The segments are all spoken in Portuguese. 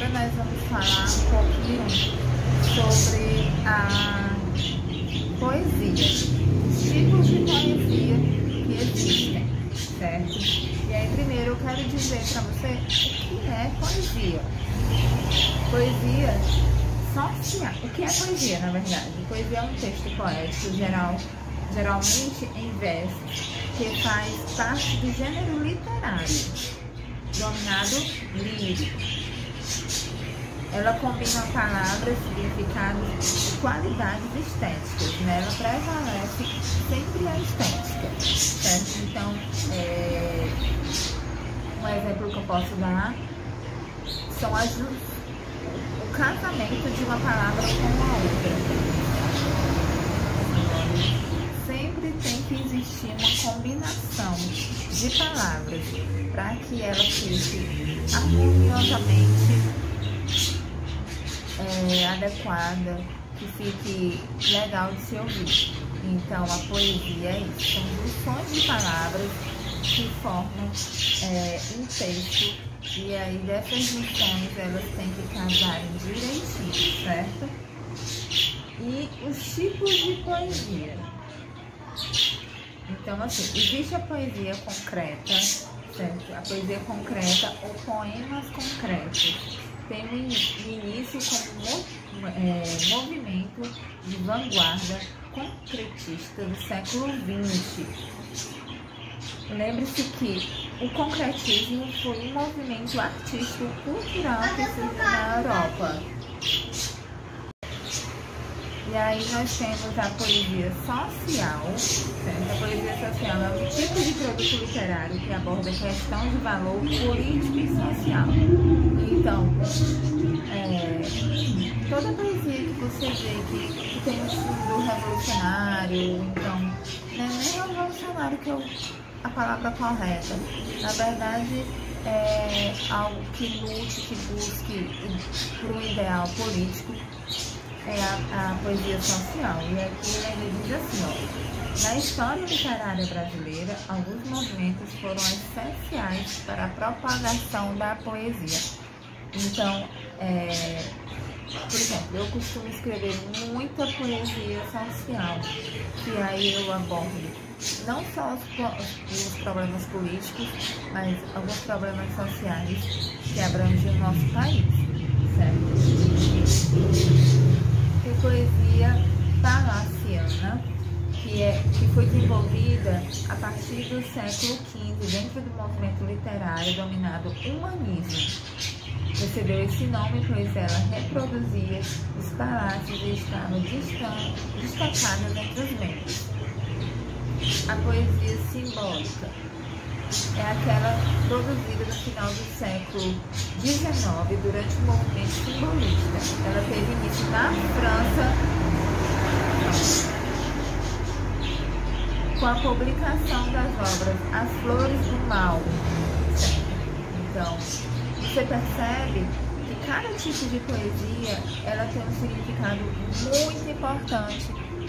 agora nós vamos falar um pouquinho sobre a poesia, os tipos de poesia que existem, certo? E aí, primeiro, eu quero dizer para você o que é poesia. Poesia social. O que é poesia, na verdade? Poesia é um texto poético geralmente em versos, que faz parte do gênero literário, denominado lírico. Ela combina palavras, significados e qualidades estéticas, né? Ela prevalece sempre a estética, certo? Então, um exemplo que eu posso dar são o casamento de uma palavra com a outra. Sempre tem que existir uma combinação de palavras para que ela fique harmoniosamente adequada, que fique legal de se ouvir. Então, a poesia é isso, são junções de palavras que formam um texto, e aí dessas junções elas têm que casarem direitinho, certo? E os tipos de poesia. Então, assim, existe a poesia concreta, certo? A poesia concreta ou poemas concretos. Tem um início como movimento de vanguarda concretista do século XX. Lembre-se que o concretismo foi um movimento artístico cultural que surgiu na Europa. E aí nós temos a poesia social, certo? A poesia social é um tipo de produto literário que aborda questão de valor político e social. Então, toda poesia que você vê que tem um fundo revolucionário, então, não é nem revolucionário que é a palavra correta. Na verdade, é algo que lute, que busque por um ideal político. É a poesia social. E aqui ele diz assim, ó: na história literária brasileira, alguns movimentos foram essenciais para a propagação da poesia. Então, por exemplo, eu costumo escrever muita poesia social, que aí eu abordo não só os problemas políticos, mas alguns problemas sociais que abrangem o nosso país, certo? Tem poesia palaciana, que foi desenvolvida a partir do século XV dentro do movimento literário denominado humanismo. Recebeu esse nome pois ela reproduzia os palácios e estavam destacadas entre os membros. A poesia simbólica é aquela produzida no final do século XIX durante o movimento simbolista. Ela teve início na França com a publicação das obras As Flores do Mal. Então, você percebe que cada tipo de poesia ela tem um significado muito importante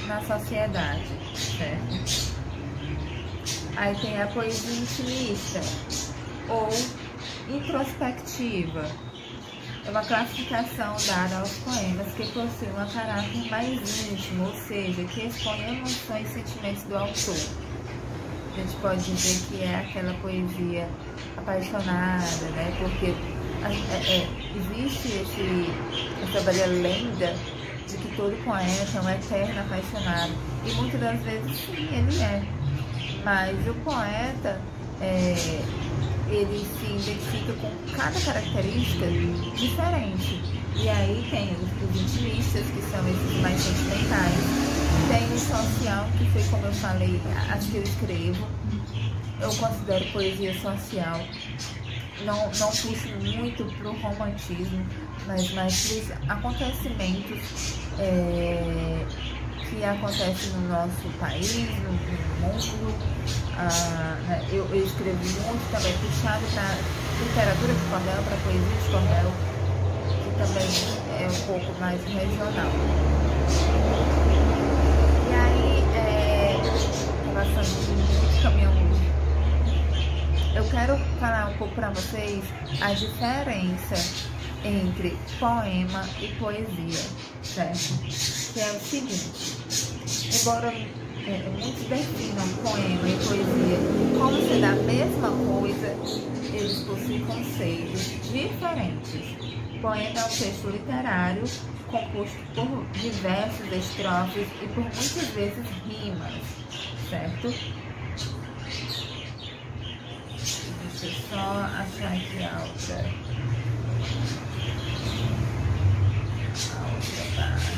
na sociedade, certo? Aí tem a poesia intimista ou introspectiva. É uma classificação dada aos poemas que possuem um caráter mais íntimo, ou seja, que expõe emoções e sentimentos do autor. A gente pode dizer que é aquela poesia apaixonada, né? Porque existe essa velha lenda de que todo poeta é um eterno apaixonado. E muitas das vezes sim, ele é. Mas o poeta, ele se identifica com cada característica diferente. E aí tem os intimistas, que são esses mais sentimentais. Tem o social, que foi como eu falei, as que eu escrevo. Eu considero poesia social. Não puxo muito para o romantismo, mas mais para os acontecimentos que acontecem no nosso país, no mundo. Eu escrevo muito também puxado para literatura de cordel, para poesia de cordel, que também é um pouco mais regional. E aí, passando muito caminhão, eu quero falar um pouco para vocês a diferença entre poema e poesia, certo? Que é o seguinte, embora muitos definam poema e poesia como sendo a mesma coisa, eles possuem conceitos diferentes. Poema é um texto literário composto por diversas estrofes e por muitas vezes rimas, certo? Deixa eu só achar aqui a outra parte.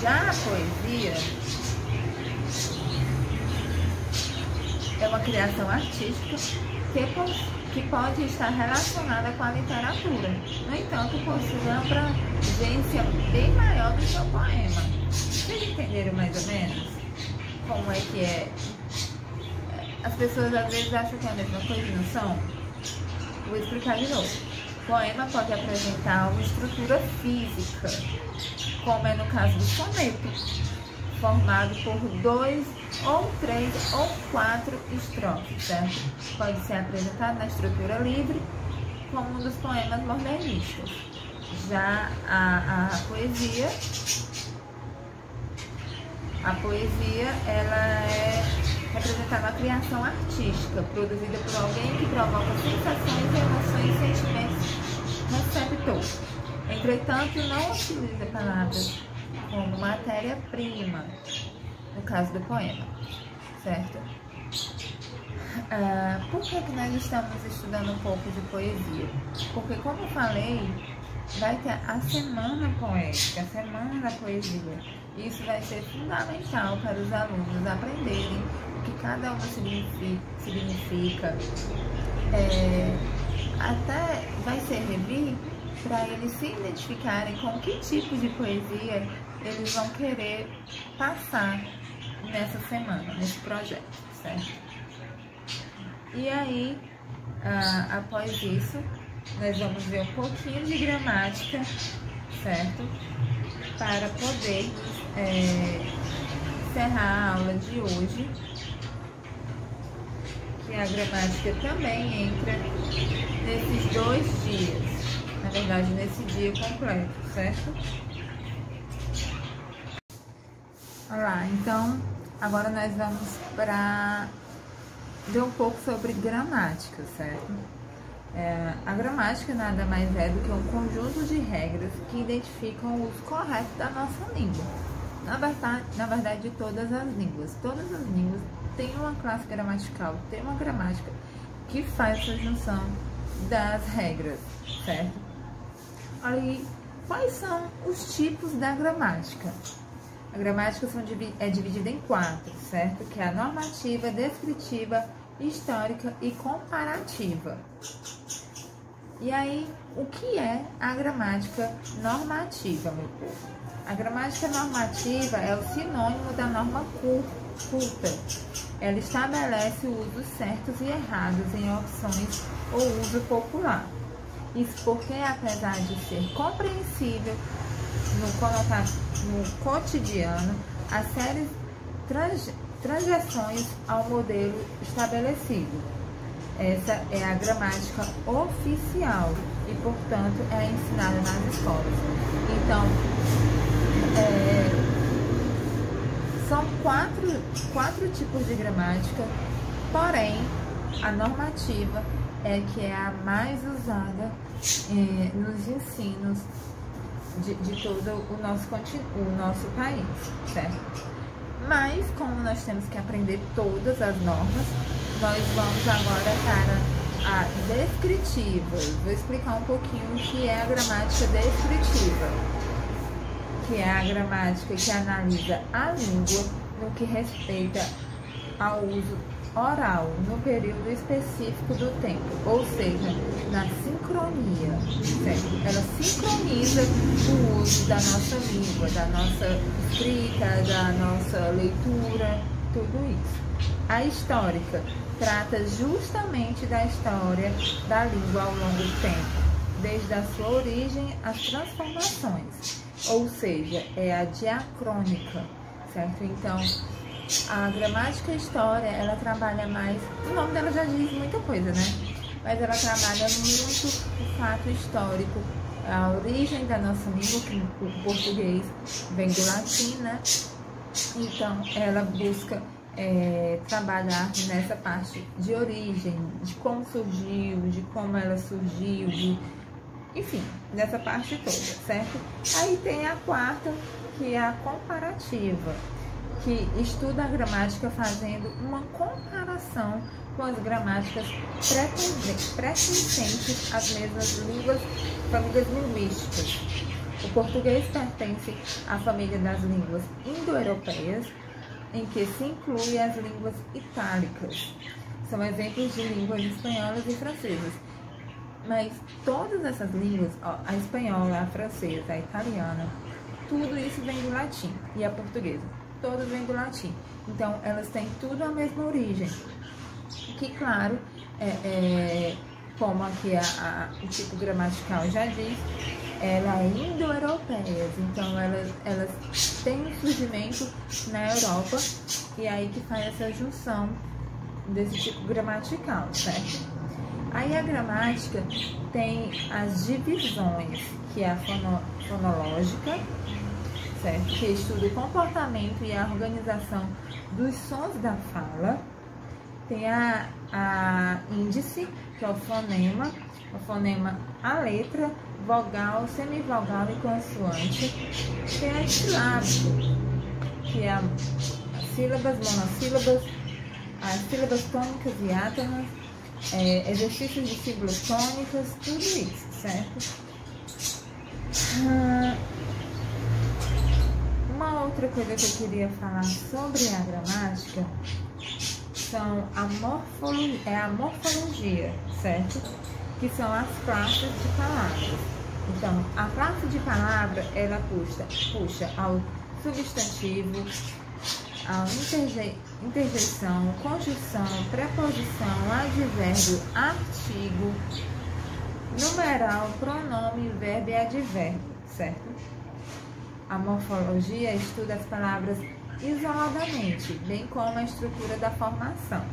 Já a poesia é uma criação artística que pode estar relacionada com a literatura. No entanto, possui uma abrangência bem maior do que o poema. Vocês entenderam mais ou menos como é que é? As pessoas às vezes acham que é a mesma coisa e não são. Vou explicar de novo. Poema pode apresentar uma estrutura física, como é no caso do soneto, formado por 2 ou 3 ou 4 estrofes, certo? Pode ser apresentado na estrutura livre, como um dos poemas modernistas. Já a poesia, ela é representada na criação artística, produzida por alguém que provoca sensações, emoções e sentimentos receptor. Entretanto, não utiliza palavras como matéria-prima, no caso do poema, certo? Por que nós estamos estudando um pouco de poesia? Porque, como eu falei, vai ter a semana poética, a semana da poesia. Isso vai ser fundamental para os alunos aprenderem o que cada uma significa. Até vai servir para eles se identificarem com que tipo de poesia eles vão querer passar nessa semana, nesse projeto, certo? E aí, após isso, nós vamos ver um pouquinho de gramática, certo? Para poder encerrar a aula de hoje, que a gramática também entra nesses 2 dias, na verdade nesse dia completo, certo? Olá, então agora nós vamos para ver um pouco sobre gramática, certo? A gramática nada mais é do que um conjunto de regras que identificam o uso correto da nossa língua. Na verdade, todas as línguas têm uma classe gramatical, tem uma gramática que faz essa junção das regras, certo? Olha aí, quais são os tipos da gramática? A gramática é dividida em 4, certo? Que é a normativa, descritiva, histórica e comparativa. E aí, o que é a gramática normativa, meu povo? A gramática normativa é o sinônimo da norma culta. Ela estabelece usos certos e errados em opções ou uso popular. Isso porque, apesar de ser compreensível no cotidiano, há sérias tranjeções ao modelo estabelecido. Essa é a gramática oficial e, portanto, é ensinada nas escolas. Então, são quatro tipos de gramática, porém, a normativa é que é a mais usada nos ensinos de todo o nosso país, certo? Mas, como nós temos que aprender todas as normas, nós vamos agora para a descritiva. Vou explicar um pouquinho o que é a gramática descritiva, que é a gramática que analisa a língua no que respeita ao uso oral no período específico do tempo, ou seja, na sincronia, certo? Ela sincroniza o uso da nossa língua, da nossa escrita, da nossa leitura, tudo isso. A histórica trata justamente da história da língua ao longo do tempo, desde a sua origem às transformações, ou seja, é a diacrônica, certo? Então, a gramática e história, ela trabalha mais, o nome dela já diz muita coisa, né? mas ela trabalha muito o fato histórico, a origem da nossa língua, que o português vem do latim, né? Então, ela busca trabalhar nessa parte de origem, de como surgiu, de como ela surgiu, enfim, nessa parte toda, certo? Aí tem a quarta, que é a comparativa, que estuda a gramática fazendo uma comparação com as gramáticas pertencentes às mesmas famílias linguísticas. O português pertence à família das línguas indo-europeias, em que se inclui as línguas itálicas. São exemplos de línguas espanholas e francesas. Mas todas essas línguas, a espanhola, a francesa, a italiana, tudo isso vem do latim. E a portuguesa, todas vêm do latim. Então, elas têm tudo a mesma origem. Que, claro, como aqui o tipo gramatical já diz, ela é indo-europeias, então elas têm um surgimento na Europa, e aí que faz essa junção desse tipo gramatical, certo? Aí a gramática tem as divisões, que é a fonológica, certo? Que estuda o comportamento e a organização dos sons da fala. Tem a índice, que é o fonema, a letra, vogal, semivogal e consoante. Tem a silábico, que é as sílabas, monossílabas, as sílabas tônicas e átonas, exercícios de sílabas tônicas, tudo isso, certo? Uma outra coisa que eu queria falar sobre a gramática são a morfologia, certo? Que são as classes de palavras. Então, a classe de palavra, ela puxa ao substantivo, ao interjeição, conjunção, preposição, advérbio, artigo, numeral, pronome, verbo e advérbio, certo? A morfologia estuda as palavras isoladamente, bem como a estrutura da formação.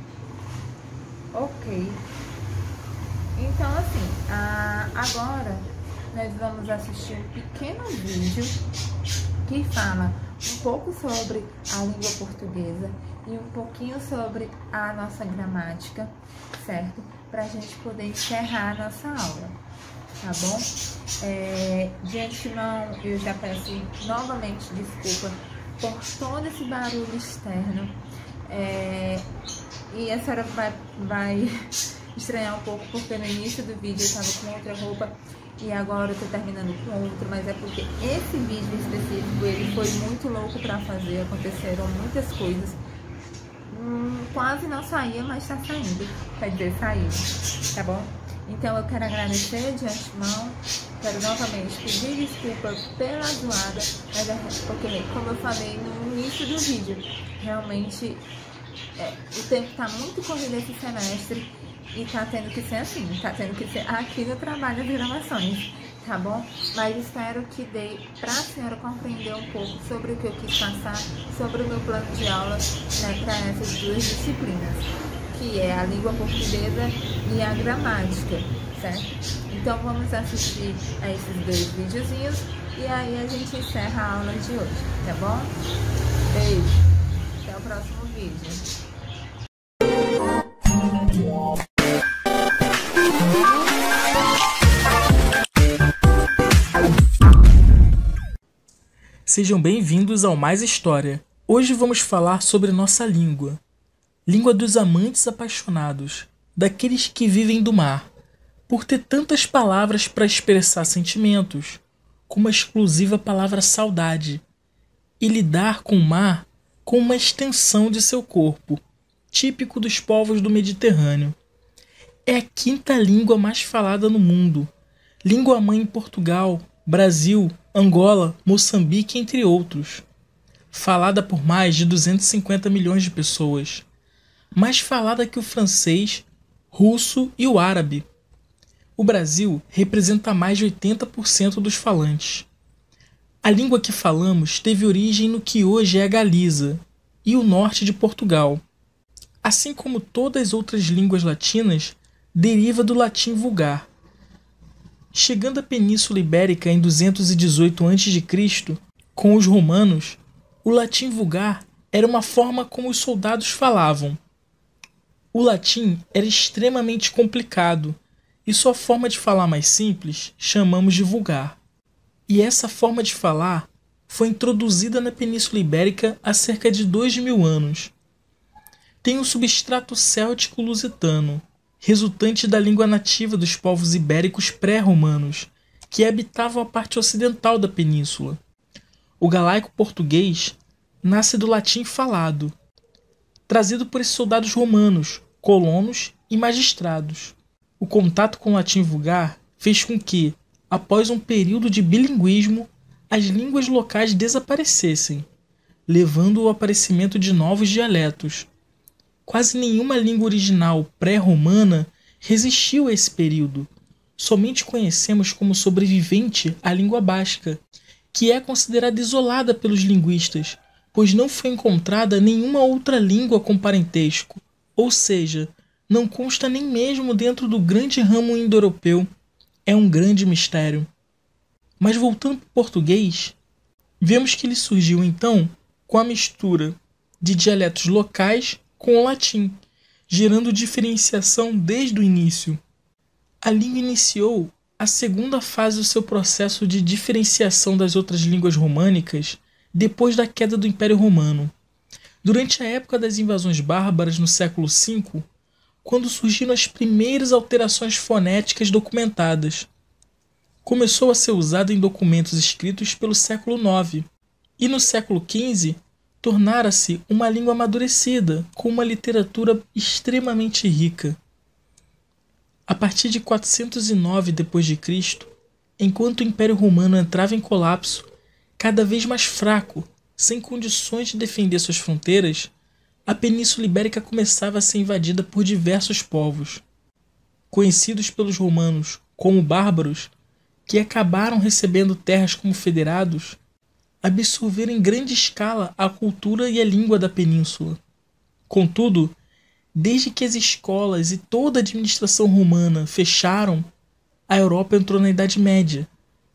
Ok. Então, assim, agora nós vamos assistir um pequeno vídeo que fala um pouco sobre a língua portuguesa e um pouquinho sobre a nossa gramática, certo? Para a gente poder encerrar a nossa aula, tá bom? De antemão, eu já peço novamente desculpa por todo esse barulho externo, e a senhora vai estranhar um pouco, porque no início do vídeo eu estava com outra roupa e agora eu tô terminando com outra, mas é porque esse vídeo específico, ele foi muito louco para fazer, aconteceram muitas coisas, quase não saía, mas tá saindo, quer dizer, saiu, tá bom? Então eu quero agradecer de antemão, quero novamente pedir desculpa pela zoada, mas porque, como eu falei no início do vídeo, realmente o tempo tá muito corrido esse semestre e tá tendo que ser assim, tá tendo que ser aqui no trabalho de gravações, tá bom? Mas espero que dê pra senhora compreender um pouco sobre o que eu quis passar, sobre o meu plano de aula, né, para essas duas disciplinas, que é a língua portuguesa e a gramática, certo? Então vamos assistir a esses dois videozinhos e aí a gente encerra a aula de hoje, tá bom? Beijo, até o próximo vídeo. Sejam bem-vindos ao Mais História. Hoje vamos falar sobre nossa língua. Língua dos amantes apaixonados, daqueles que vivem do mar, por ter tantas palavras para expressar sentimentos, como a exclusiva palavra saudade, e lidar com o mar com uma extensão de seu corpo, típico dos povos do Mediterrâneo. É a quinta língua mais falada no mundo, língua-mãe em Portugal, Brasil, Angola, Moçambique, entre outros. Falada por mais de 250 milhões de pessoas. Mais falada que o francês, russo e o árabe. O Brasil representa mais de 80% dos falantes. A língua que falamos teve origem no que hoje é a Galiza e o norte de Portugal. Assim como todas as outras línguas latinas, deriva do latim vulgar. Chegando à Península Ibérica em 218 a.C., com os romanos, o latim vulgar era uma forma como os soldados falavam. O latim era extremamente complicado e sua forma de falar mais simples chamamos de vulgar. E essa forma de falar foi introduzida na Península Ibérica há cerca de 2.000 anos. Tem um substrato céltico-lusitano, resultante da língua nativa dos povos ibéricos pré-romanos, que habitavam a parte ocidental da península. O galaico-português nasce do latim falado, trazido por esses soldados romanos, colonos e magistrados. O contato com o latim vulgar fez com que, após um período de bilinguismo, as línguas locais desaparecessem, levando ao aparecimento de novos dialetos. Quase nenhuma língua original pré-romana resistiu a esse período. Somente conhecemos como sobrevivente a língua basca, que é considerada isolada pelos linguistas, pois não foi encontrada nenhuma outra língua com parentesco, ou seja, não consta nem mesmo dentro do grande ramo indo-europeu. É um grande mistério. Mas voltando para o português, vemos que ele surgiu então com a mistura de dialetos locais com o latim, gerando diferenciação desde o início. A língua iniciou a segunda fase do seu processo de diferenciação das outras línguas românicas depois da queda do Império Romano. Durante a época das invasões bárbaras no século V, quando surgiram as primeiras alterações fonéticas documentadas. Começou a ser usado em documentos escritos pelo século IX, e no século XV tornara-se uma língua amadurecida, com uma literatura extremamente rica. A partir de 409 d.C., enquanto o Império Romano entrava em colapso, cada vez mais fraco, sem condições de defender suas fronteiras, a Península Ibérica começava a ser invadida por diversos povos, conhecidos pelos romanos como bárbaros, que acabaram recebendo terras como federados, absorveram em grande escala a cultura e a língua da península. Contudo, desde que as escolas e toda a administração romana fecharam, a Europa entrou na Idade Média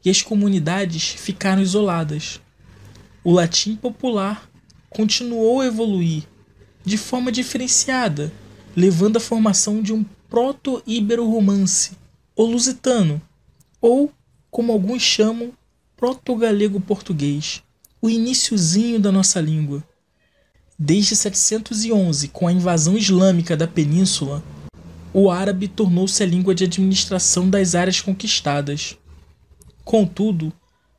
e as comunidades ficaram isoladas. O latim popular continuou a evoluir de forma diferenciada, levando à formação de um proto-ibero-romance, ou lusitano, ou, como alguns chamam, proto-galego-português, o iniciozinho da nossa língua. Desde 711, com a invasão islâmica da península, o árabe tornou-se a língua de administração das áreas conquistadas. Contudo,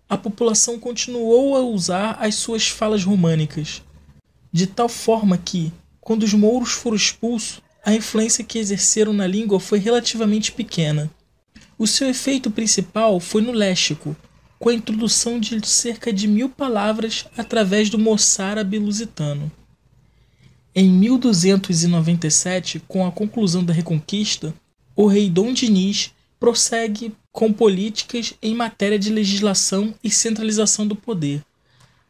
a população continuou a usar as suas falas românicas, de tal forma que, quando os mouros foram expulsos, a influência que exerceram na língua foi relativamente pequena. O seu efeito principal foi no léxico, com a introdução de cerca de 1.000 palavras através do moçárabe lusitano. Em 1297, com a conclusão da Reconquista, o rei Dom Dinis prossegue com políticas em matéria de legislação e centralização do poder,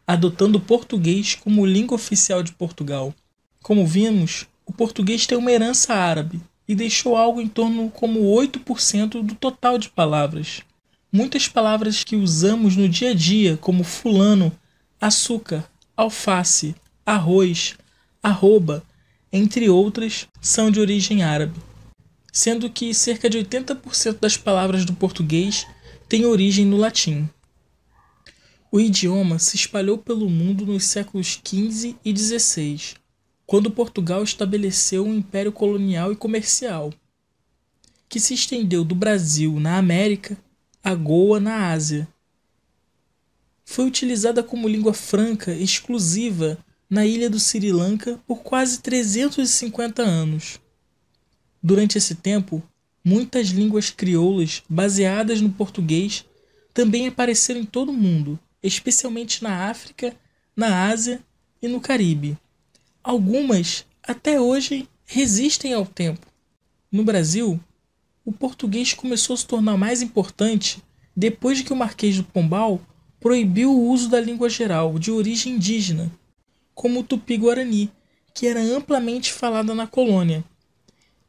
adotando o português como língua oficial de Portugal. Como vimos, o português tem uma herança árabe e deixou algo em torno como 8% do total de palavras. Muitas palavras que usamos no dia a dia, como fulano, açúcar, alface, arroz, arroba, entre outras, são de origem árabe, sendo que cerca de 80% das palavras do português têm origem no latim. O idioma se espalhou pelo mundo nos séculos XV e XVI, quando Portugal estabeleceu um império colonial e comercial, que se estendeu do Brasil na América a Goa na Ásia. Foi utilizada como língua franca exclusiva na ilha do Sri Lanka por quase 350 anos. Durante esse tempo, muitas línguas crioulas baseadas no português também apareceram em todo o mundo, especialmente na África, na Ásia e no Caribe. Algumas, até hoje, resistem ao tempo. No Brasil, o português começou a se tornar mais importante depois que o Marquês do Pombal proibiu o uso da língua geral de origem indígena, como o tupi-guarani, que era amplamente falada na colônia.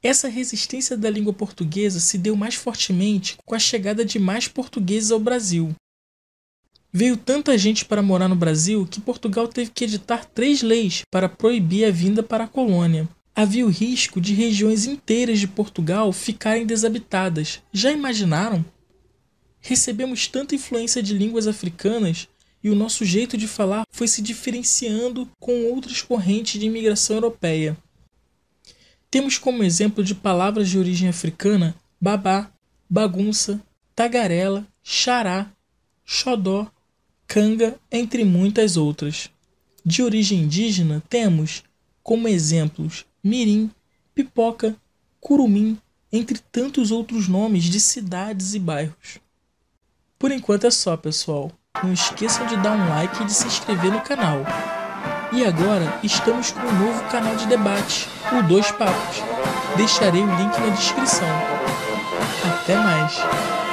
Essa resistência da língua portuguesa se deu mais fortemente com a chegada de mais portugueses ao Brasil. Veio tanta gente para morar no Brasil que Portugal teve que editar 3 leis para proibir a vinda para a colônia. Havia o risco de regiões inteiras de Portugal ficarem desabitadas. Já imaginaram? Recebemos tanta influência de línguas africanas e o nosso jeito de falar foi se diferenciando com outras correntes de imigração europeia. Temos como exemplo de palavras de origem africana babá, bagunça, tagarela, xará, xodó, canga, entre muitas outras. De origem indígena temos como exemplos mirim, pipoca, curumim, entre tantos outros nomes de cidades e bairros. Por enquanto é só, pessoal. Não esqueçam de dar um like e de se inscrever no canal. E agora estamos com um novo canal de debate, o Dois Papos. Deixarei o link na descrição. Até mais!